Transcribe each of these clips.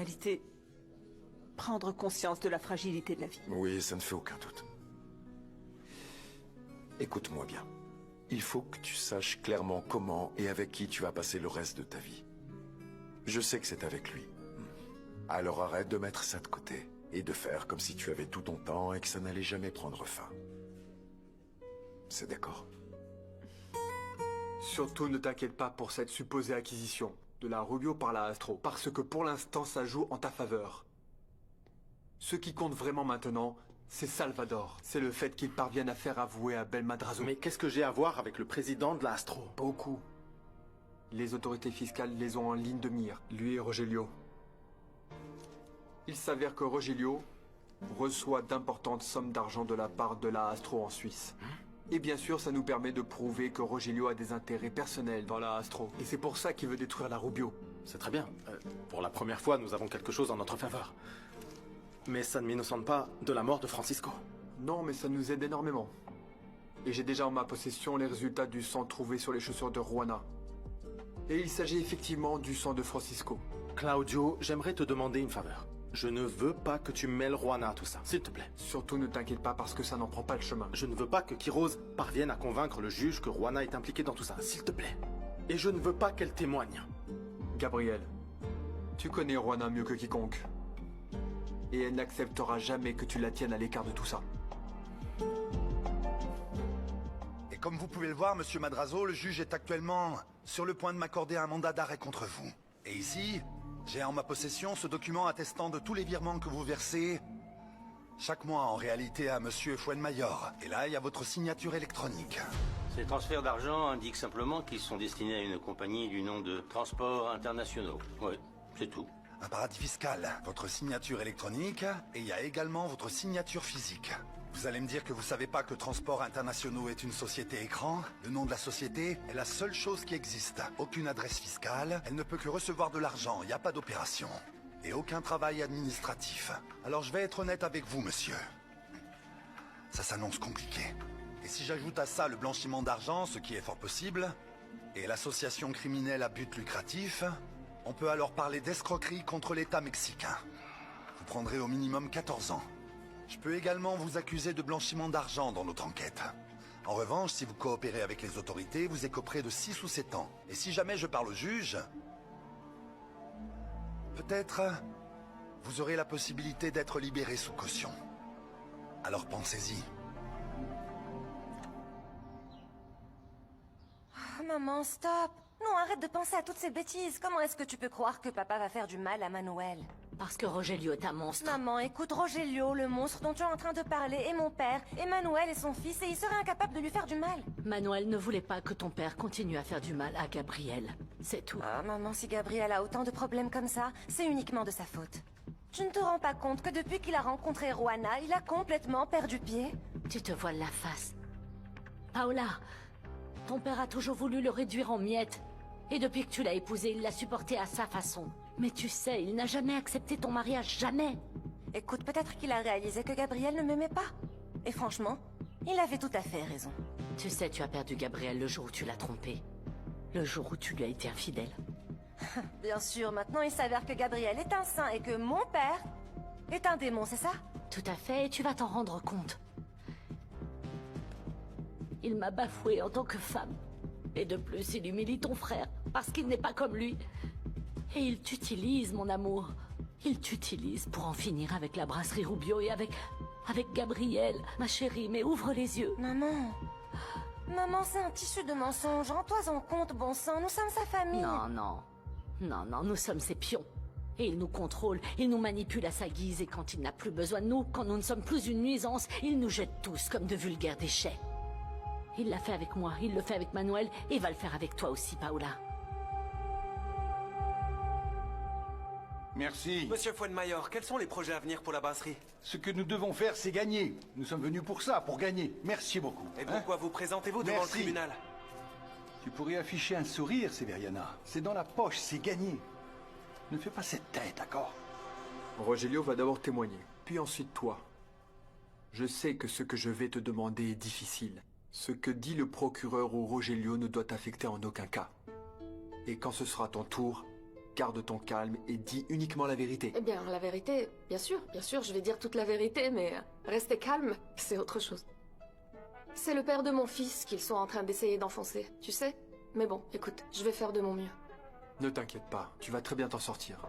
réalité, prendre conscience de la fragilité de la vie. Oui, ça ne fait aucun doute. Écoute-moi bien. Il faut que tu saches clairement comment et avec qui tu vas passer le reste de ta vie. Je sais que c'est avec lui. Alors arrête de mettre ça de côté et de faire comme si tu avais tout ton temps et que ça n'allait jamais prendre fin. C'est d'accord? Surtout ne t'inquiète pas pour cette supposée acquisition de la Rubio par la Astro, parce que pour l'instant ça joue en ta faveur. Ce qui compte vraiment maintenant, c'est Salvador. C'est le fait qu'il parvienne à faire avouer à Belmadrazo. Mais qu'est-ce que j'ai à voir avec le président de la Astro? Beaucoup. Les autorités fiscales les ont en ligne de mire, lui et Rogelio. Il s'avère que Rogelio reçoit d'importantes sommes d'argent de la part de la Astro en Suisse. Et bien sûr, ça nous permet de prouver que Rogelio a des intérêts personnels dans la Astro. Et c'est pour ça qu'il veut détruire la Rubio. C'est très bien. Pour la première fois, nous avons quelque chose en notre faveur. Mais ça ne m'innocente pas de la mort de Francisco. Non, mais ça nous aide énormément. Et j'ai déjà en ma possession les résultats du sang trouvé sur les chaussures de Juana. Et il s'agit effectivement du sang de Francisco. Claudio, j'aimerais te demander une faveur. Je ne veux pas que tu mêles Juana à tout ça, s'il te plaît. Surtout ne t'inquiète pas parce que ça n'en prend pas le chemin. Je ne veux pas que Quiroz parvienne à convaincre le juge que Juana est impliquée dans tout ça, s'il te plaît. Et je ne veux pas qu'elle témoigne. Gabriel, tu connais Juana mieux que quiconque. Et elle n'acceptera jamais que tu la tiennes à l'écart de tout ça. Et comme vous pouvez le voir, monsieur Madrazo, le juge est actuellement sur le point de m'accorder un mandat d'arrêt contre vous. Et ici, j'ai en ma possession ce document attestant de tous les virements que vous versez chaque mois en réalité à monsieur Fuenmayor. Et là, il y a votre signature électronique. Ces transferts d'argent indiquent simplement qu'ils sont destinés à une compagnie du nom de Transports Internationaux. Ouais, c'est tout. Un paradis fiscal, votre signature électronique, et il y a également votre signature physique. Vous allez me dire que vous savez pas que Transports Internationaux est une société écran? Le nom de la société est la seule chose qui existe. Aucune adresse fiscale, elle ne peut que recevoir de l'argent, il n'y a pas d'opération. Et aucun travail administratif. Alors je vais être honnête avec vous, monsieur. Ça s'annonce compliqué. Et si j'ajoute à ça le blanchiment d'argent, ce qui est fort possible, et l'association criminelle à but lucratif, on peut alors parler d'escroquerie contre l'État mexicain. Vous prendrez au minimum 14 ans. Je peux également vous accuser de blanchiment d'argent dans notre enquête. En revanche, si vous coopérez avec les autorités, vous écoperez de 6 ou 7 ans. Et si jamais je parle au juge, peut-être vous aurez la possibilité d'être libéré sous caution. Alors pensez-y. Oh, maman, stop! Non, arrête de penser à toutes ces bêtises. Comment est-ce que tu peux croire que papa va faire du mal à Manuel? Parce que Rogelio est un monstre. Maman, écoute, Rogelio, le monstre dont tu es en train de parler, est mon père, Emmanuel est son fils, et il serait incapable de lui faire du mal. Manuel ne voulait pas que ton père continue à faire du mal à Gabriel. C'est tout. Ah, maman, si Gabriel a autant de problèmes comme ça, c'est uniquement de sa faute. Tu ne te rends pas compte que depuis qu'il a rencontré Juana, il a complètement perdu pied? Tu te voiles la face. Paola, ton père a toujours voulu le réduire en miettes. Et depuis que tu l'as épousé, il l'a supporté à sa façon. Mais tu sais, il n'a jamais accepté ton mariage, jamais. Écoute, peut-être qu'il a réalisé que Gabriel ne m'aimait pas. Et franchement, il avait tout à fait raison. Tu sais, tu as perdu Gabriel le jour où tu l'as trompé. Le jour où tu lui as été infidèle. Bien sûr, maintenant il s'avère que Gabriel est un saint et que mon père est un démon, c'est ça? Tout à fait, et tu vas t'en rendre compte. Il m'a bafoué en tant que femme. Et de plus, il humilie ton frère, parce qu'il n'est pas comme lui. Et il t'utilise, mon amour. Il t'utilise pour en finir avec la brasserie Rubio et avec Gabriel. Ma chérie, mais ouvre les yeux. Maman... Maman, c'est un tissu de mensonges. Rends-toi en compte, bon sang, nous sommes sa famille. Non, non. Non, non, nous sommes ses pions. Et il nous contrôle, il nous manipule à sa guise, et quand il n'a plus besoin de nous, quand nous ne sommes plus une nuisance, il nous jette tous comme de vulgaires déchets. Il l'a fait avec moi, il le fait avec Manuel, et va le faire avec toi aussi, Paola. Merci. Monsieur Fuenmayor, quels sont les projets à venir pour la brasserie? Ce que nous devons faire, c'est gagner. Nous sommes venus pour ça, pour gagner. Merci beaucoup. Et pourquoi vous présentez-vous devant le tribunal? Tu pourrais afficher un sourire, Severiana. C'est dans la poche, c'est gagné. Ne fais pas cette tête, d'accord? Rogelio va d'abord témoigner, puis ensuite toi. Je sais que ce que je vais te demander est difficile. Ce que dit le procureur ou Rogelio ne doit t'affecter en aucun cas. Et quand ce sera ton tour, garde ton calme et dis uniquement la vérité. Eh bien, la vérité, bien sûr, je vais dire toute la vérité, mais rester calme, c'est autre chose. C'est le père de mon fils qu'ils sont en train d'essayer d'enfoncer, tu sais? Mais bon, écoute, je vais faire de mon mieux. Ne t'inquiète pas, tu vas très bien t'en sortir.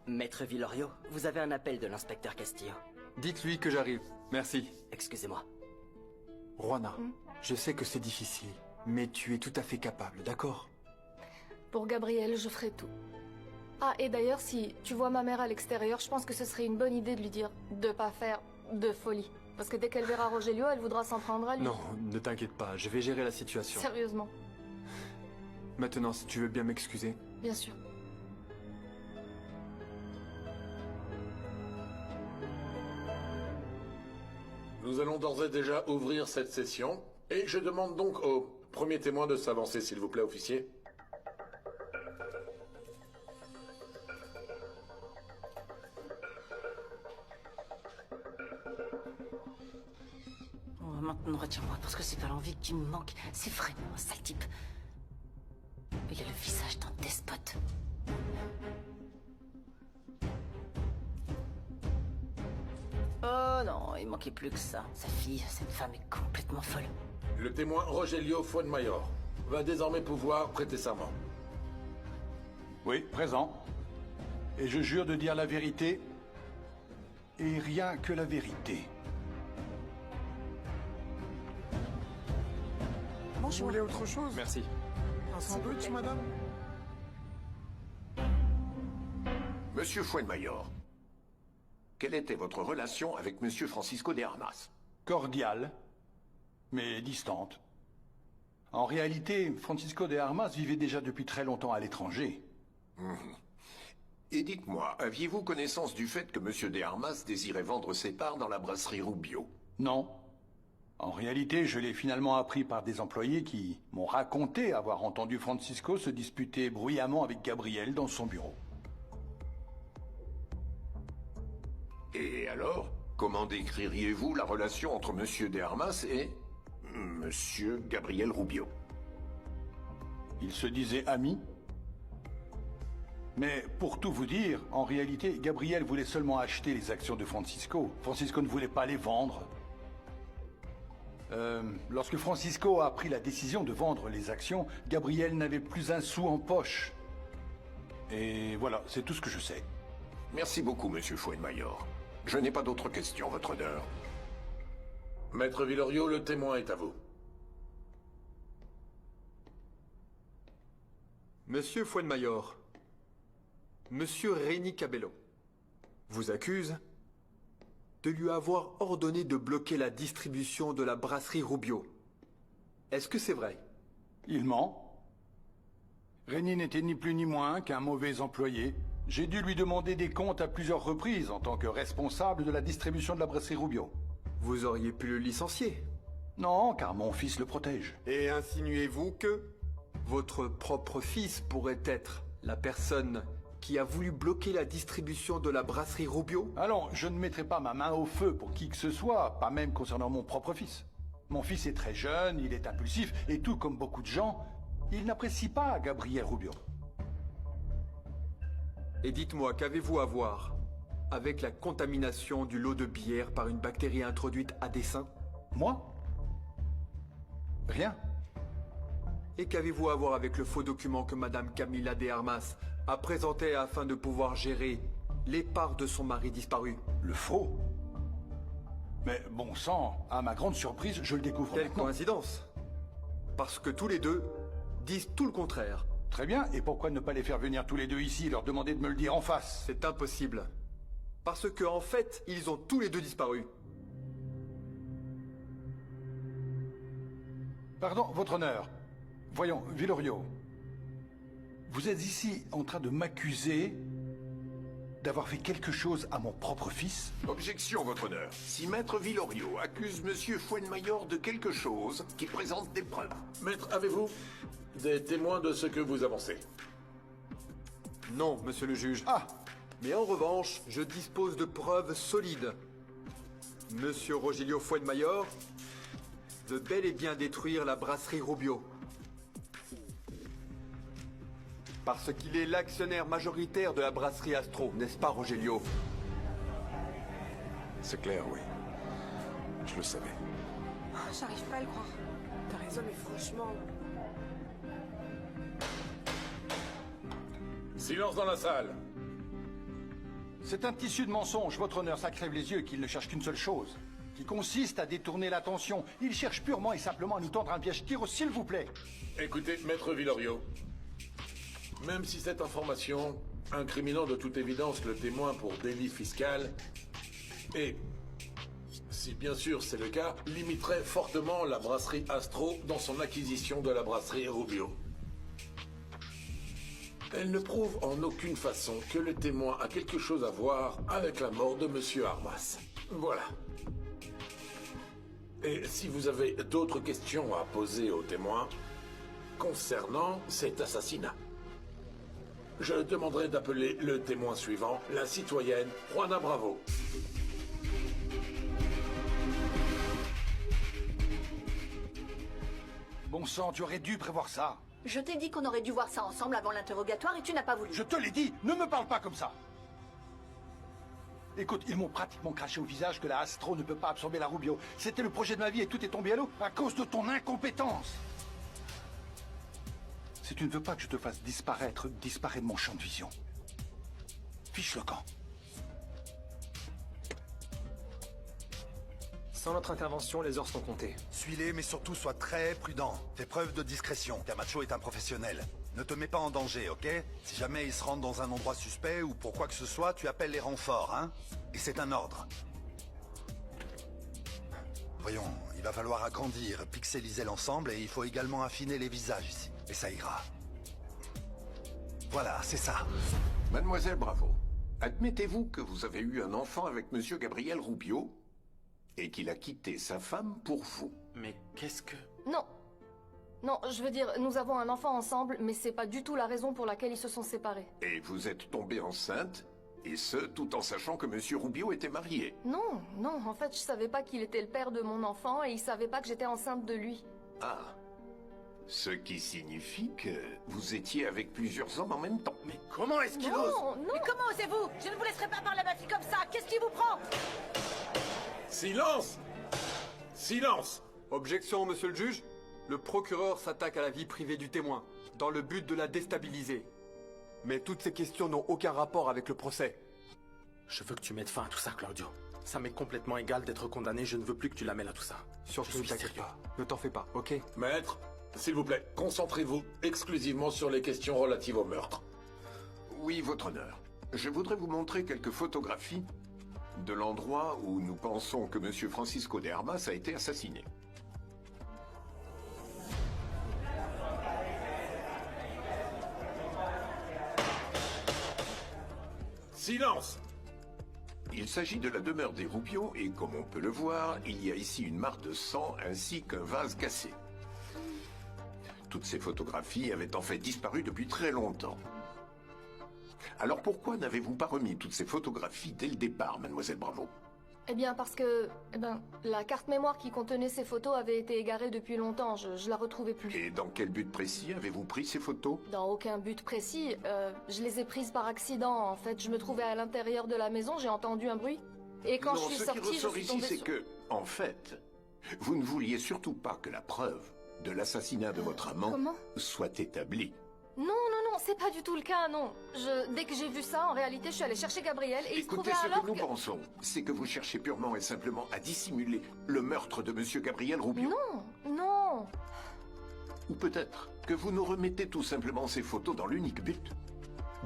Maître Villorio, vous avez un appel de l'inspecteur Castillo. Dites-lui que j'arrive. Merci. Excusez-moi. Juana, je sais que c'est difficile, mais tu es tout à fait capable, d'accord? Pour Gabriel, je ferai tout. Ah, et d'ailleurs, si tu vois ma mère à l'extérieur, je pense que ce serait une bonne idée de lui dire de pas faire de folie. Parce que dès qu'elle verra Rogelio, elle voudra s'en prendre à lui. Non, ne t'inquiète pas, je vais gérer la situation. Sérieusement. Maintenant, si tu veux bien m'excuser. Bien sûr. Nous allons d'ores et déjà ouvrir cette session, et je demande donc au premier témoin de s'avancer, s'il vous plaît, officier. Oh, maintenant, retiens-moi, parce que c'est pas l'envie qui me manque. C'est vraiment un sale type. Il a le visage d'un despote. Oh non, il manquait plus que ça. Sa fille, cette femme est complètement folle. Le témoin Rogelio Fuenmayor va désormais pouvoir prêter serment. Oui, présent. Et je jure de dire la vérité, et rien que la vérité. Vous voulez autre chose? Merci. Un sandwich, madame? Monsieur Fuenmayor, quelle était votre relation avec Monsieur Francisco de Armas? Cordiale, mais distante. En réalité, Francisco de Armas vivait déjà depuis très longtemps à l'étranger. Et dites-moi, aviez-vous connaissance du fait que Monsieur de Armas désirait vendre ses parts dans la brasserie Rubio? Non. En réalité, je l'ai finalement appris par des employés qui m'ont raconté avoir entendu Francisco se disputer bruyamment avec Gabriel dans son bureau. Et alors, comment décririez-vous la relation entre Monsieur de Armas et Monsieur Gabriel Rubio? Ils se disaient amis. Mais pour tout vous dire, en réalité, Gabriel voulait seulement acheter les actions de Francisco. Francisco ne voulait pas les vendre. Lorsque Francisco a pris la décision de vendre les actions, Gabriel n'avait plus un sou en poche. Et voilà, c'est tout ce que je sais. Merci beaucoup, Monsieur Fuenmayor. Je n'ai pas d'autres questions, votre honneur. Maître Villorio, le témoin est à vous. Monsieur Fuenmayor, Monsieur Réni Cabello vous accuse de lui avoir ordonné de bloquer la distribution de la brasserie Rubio. Est-ce que c'est vrai? Il ment. Réni n'était ni plus ni moins qu'un mauvais employé. J'ai dû lui demander des comptes à plusieurs reprises en tant que responsable de la distribution de la brasserie Rubio. Vous auriez pu le licencier? Non, car mon fils le protège. Et insinuez-vous que votre propre fils pourrait être la personne qui a voulu bloquer la distribution de la brasserie Rubio? Allons, je ne mettrai pas ma main au feu pour qui que ce soit, pas même concernant mon propre fils. Mon fils est très jeune, il est impulsif, et tout comme beaucoup de gens, il n'apprécie pas Gabriel Rubio. Et dites-moi, qu'avez-vous à voir avec la contamination du lot de bière par une bactérie introduite à dessein? Moi? Rien. Et qu'avez-vous à voir avec le faux document que Madame Camila de Armas a présenté afin de pouvoir gérer les parts de son mari disparu? Le faux? Mais bon sang, à ma grande surprise, je le découvre Quelle maintenant. coïncidence! Parce que tous les deux disent tout le contraire. Très bien, et pourquoi ne pas les faire venir tous les deux ici et leur demander de me le dire en face? C'est impossible. Parce que, en fait, ils ont tous les deux disparu. Pardon, votre honneur. Voyons, Villorio. Vous êtes ici en train de m'accuser d'avoir fait quelque chose à mon propre fils? Objection, votre honneur. Si Maître Villorio accuse Monsieur Fuenmayor de quelque chose, qu'il présente des preuves. Maître, avez-vous des témoins de ce que vous avancez? Non, monsieur le juge. Ah! Mais en revanche, je dispose de preuves solides. Monsieur Rogelio Fuenmayor veut bel et bien détruire la brasserie Rubio. Parce qu'il est l'actionnaire majoritaire de la brasserie Astro, n'est-ce pas, Rogelio? C'est clair, oui. Je le savais. J'arrive pas à le croire. T'as raison, mais franchement... Silence dans la salle. C'est un tissu de mensonge, votre honneur, ça crève les yeux qu'il ne cherche qu'une seule chose, qui consiste à détourner l'attention. Il cherche purement et simplement à nous tendre un piège. Tiro, s'il vous plaît. Écoutez, Maître Villorio, même si cette information, incriminant de toute évidence le témoin pour délit fiscal, et, si bien sûr c'est le cas, limiterait fortement la brasserie Astro dans son acquisition de la brasserie Rubio. Elle ne prouve en aucune façon que le témoin a quelque chose à voir avec la mort de Monsieur Armas. Voilà. Et si vous avez d'autres questions à poser au témoin concernant cet assassinat, je demanderai d'appeler le témoin suivant, la citoyenne Juana Bravo. Bon sang, tu aurais dû prévoir ça. Je t'ai dit qu'on aurait dû voir ça ensemble avant l'interrogatoire et tu n'as pas voulu. Je te l'ai dit, ne me parle pas comme ça. Écoute, ils m'ont pratiquement craché au visage que la Astro ne peut pas absorber la Rubio. C'était le projet de ma vie et tout est tombé à l'eau à cause de ton incompétence. Si tu ne veux pas que je te fasse disparaître, disparais de mon champ de vision. Fiche le camp. Sans notre intervention, les heures sont comptées. Suis-les, mais surtout sois très prudent. Fais preuve de discrétion. Camacho est un professionnel. Ne te mets pas en danger, ok? Si jamais il se rend dans un endroit suspect ou pour quoi que ce soit, tu appelles les renforts, hein? Et c'est un ordre. Voyons, il va falloir agrandir, pixeliser l'ensemble et il faut également affiner les visages ici. Et ça ira. Voilà, c'est ça. Mademoiselle Bravo, admettez-vous que vous avez eu un enfant avec Monsieur Gabriel Rubio et qu'il a quitté sa femme pour vous? Mais qu'est-ce que... Non. Non, je veux dire, nous avons un enfant ensemble, mais c'est pas du tout la raison pour laquelle ils se sont séparés. Et vous êtes tombée enceinte, et ce, tout en sachant que Monsieur Rubio était marié? Non, non, en fait, je savais pas qu'il était le père de mon enfant et il savait pas que j'étais enceinte de lui. Ah. Ce qui signifie que vous étiez avec plusieurs hommes en même temps. Mais comment est-ce qu'il Non, ose? non. Mais comment osez-vous? Je ne vous laisserai pas parler à ma fille comme ça. Qu'est-ce qui vous prend? Silence! Silence! Objection, monsieur le juge. Le procureur s'attaque à la vie privée du témoin, dans le but de la déstabiliser. Mais toutes ces questions n'ont aucun rapport avec le procès. Je veux que tu mettes fin à tout ça, Claudio. Ça m'est complètement égal d'être condamné, je ne veux plus que tu la mêles à tout ça. Surtout ne t'inquiète pas. Ne t'en fais pas, ok? Maître, s'il vous plaît, concentrez-vous exclusivement sur les questions relatives au meurtre. Oui, votre honneur. Je voudrais vous montrer quelques photographies de l'endroit où nous pensons que Monsieur Francisco de Armas a été assassiné. Silence! Il s'agit de la demeure des Rubio et comme on peut le voir, il y a ici une mare de sang ainsi qu'un vase cassé. Toutes ces photographies avaient en fait disparu depuis très longtemps. Alors pourquoi n'avez-vous pas remis toutes ces photographies dès le départ, mademoiselle Bravo? Eh bien, parce que, la carte mémoire qui contenait ces photos avait été égarée depuis longtemps, je la retrouvais plus. Et dans quel but précis avez-vous pris ces photos? Dans aucun but précis, je les ai prises par accident, en fait. Je me trouvais à l'intérieur de la maison, j'ai entendu un bruit. Et quand je suis sortie, je ressort suis ici, tombée c'est sur... que, en fait, vous ne vouliez surtout pas que la preuve de l'assassinat de votre amant comment soit établie. Non, non, non, c'est pas du tout le cas, non. Dès que j'ai vu ça, en réalité, je suis allée chercher Gabriel et il se Écoutez, trouvait ce alors que nous pensons, c'est que vous cherchez purement et simplement à dissimuler le meurtre de Monsieur Gabriel Rubio. Non, non. Ou peut-être que vous nous remettez tout simplement ces photos dans l'unique but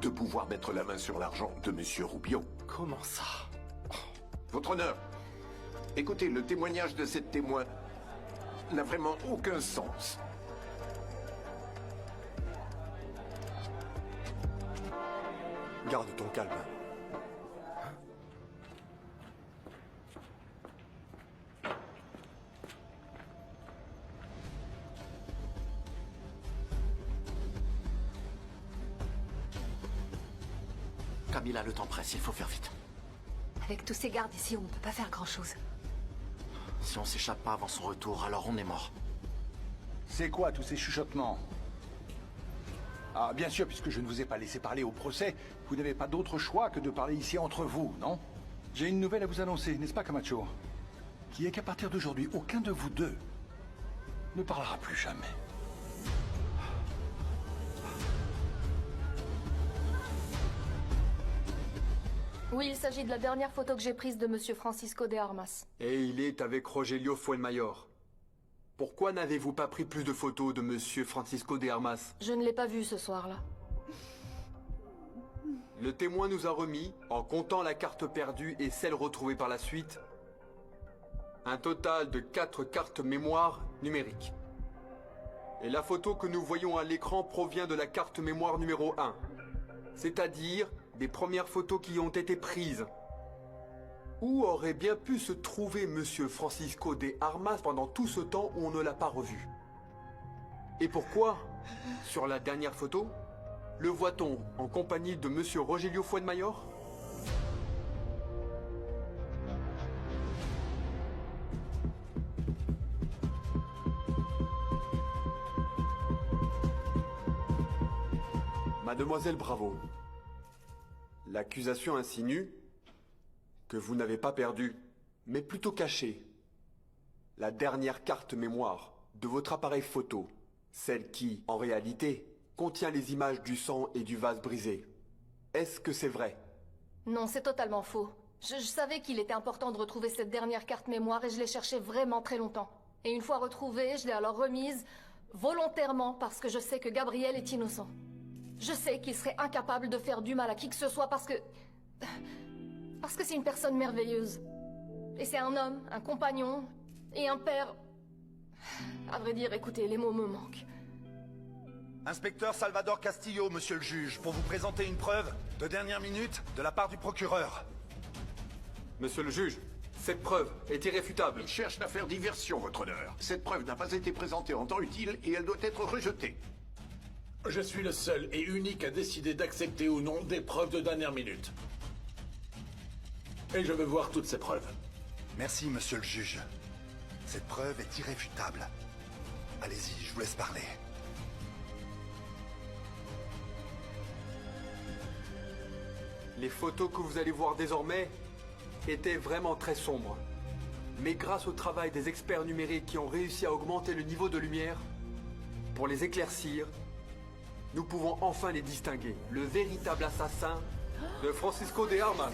de pouvoir mettre la main sur l'argent de Monsieur Rubio. Comment ça? Votre honneur, écoutez, le témoignage de cette témoin n'a vraiment aucun sens. Garde ton calme. Camilla, le temps presse, il faut faire vite. Avec tous ces gardes ici, on ne peut pas faire grand-chose. Si on s'échappe pas avant son retour, alors on est mort. C'est quoi tous ces chuchotements? Ah, bien sûr, puisque je ne vous ai pas laissé parler au procès, vous n'avez pas d'autre choix que de parler ici entre vous, non? J'ai une nouvelle à vous annoncer, n'est-ce pas, Camacho? Qui est qu'à partir d'aujourd'hui, aucun de vous deux ne parlera plus jamais. Oui, il s'agit de la dernière photo que j'ai prise de Monsieur Francisco de Armas. Et il est avec Rogelio Fuenmayor. Pourquoi n'avez-vous pas pris plus de photos de Monsieur Francisco de Armas? Je ne l'ai pas vu ce soir-là. Le témoin nous a remis, en comptant la carte perdue et celle retrouvée par la suite, un total de 4 cartes mémoire numériques. Et la photo que nous voyons à l'écran provient de la carte mémoire numéro 1, c'est-à-dire des premières photos qui ont été prises. Où aurait bien pu se trouver Monsieur Francisco de Armas pendant tout ce temps où on ne l'a pas revu? Et pourquoi, sur la dernière photo, le voit-on en compagnie de Monsieur Rogelio Fuenmayor? Mademoiselle Bravo, l'accusation insinue que vous n'avez pas perdu, mais plutôt caché, la dernière carte mémoire de votre appareil photo, celle qui, en réalité, contient les images du sang et du vase brisé. Est-ce que c'est vrai? Non, c'est totalement faux. Je savais qu'il était important de retrouver cette dernière carte mémoire et je l'ai cherchée vraiment très longtemps. Et une fois retrouvée, je l'ai alors remise volontairement parce que je sais que Gabriel est innocent. Je sais qu'il serait incapable de faire du mal à qui que ce soit parce que c'est une personne merveilleuse. Et c'est un homme, un compagnon et un père. À vrai dire, écoutez, les mots me manquent. Inspecteur Salvador Castillo, monsieur le juge, pour vous présenter une preuve de dernière minute de la part du procureur. Monsieur le juge, cette preuve est irréfutable. Il cherche à faire diversion, votre honneur. Cette preuve n'a pas été présentée en temps utile et elle doit être rejetée. Je suis le seul et unique à décider d'accepter ou non des preuves de dernière minute. Et je veux voir toutes ces preuves. Merci, monsieur le juge. Cette preuve est irréfutable. Allez-y, je vous laisse parler. Les photos que vous allez voir désormais étaient vraiment très sombres. Mais grâce au travail des experts numériques qui ont réussi à augmenter le niveau de lumière, pour les éclaircir, nous pouvons enfin les distinguer. Le véritable assassin de Francisco de Armas.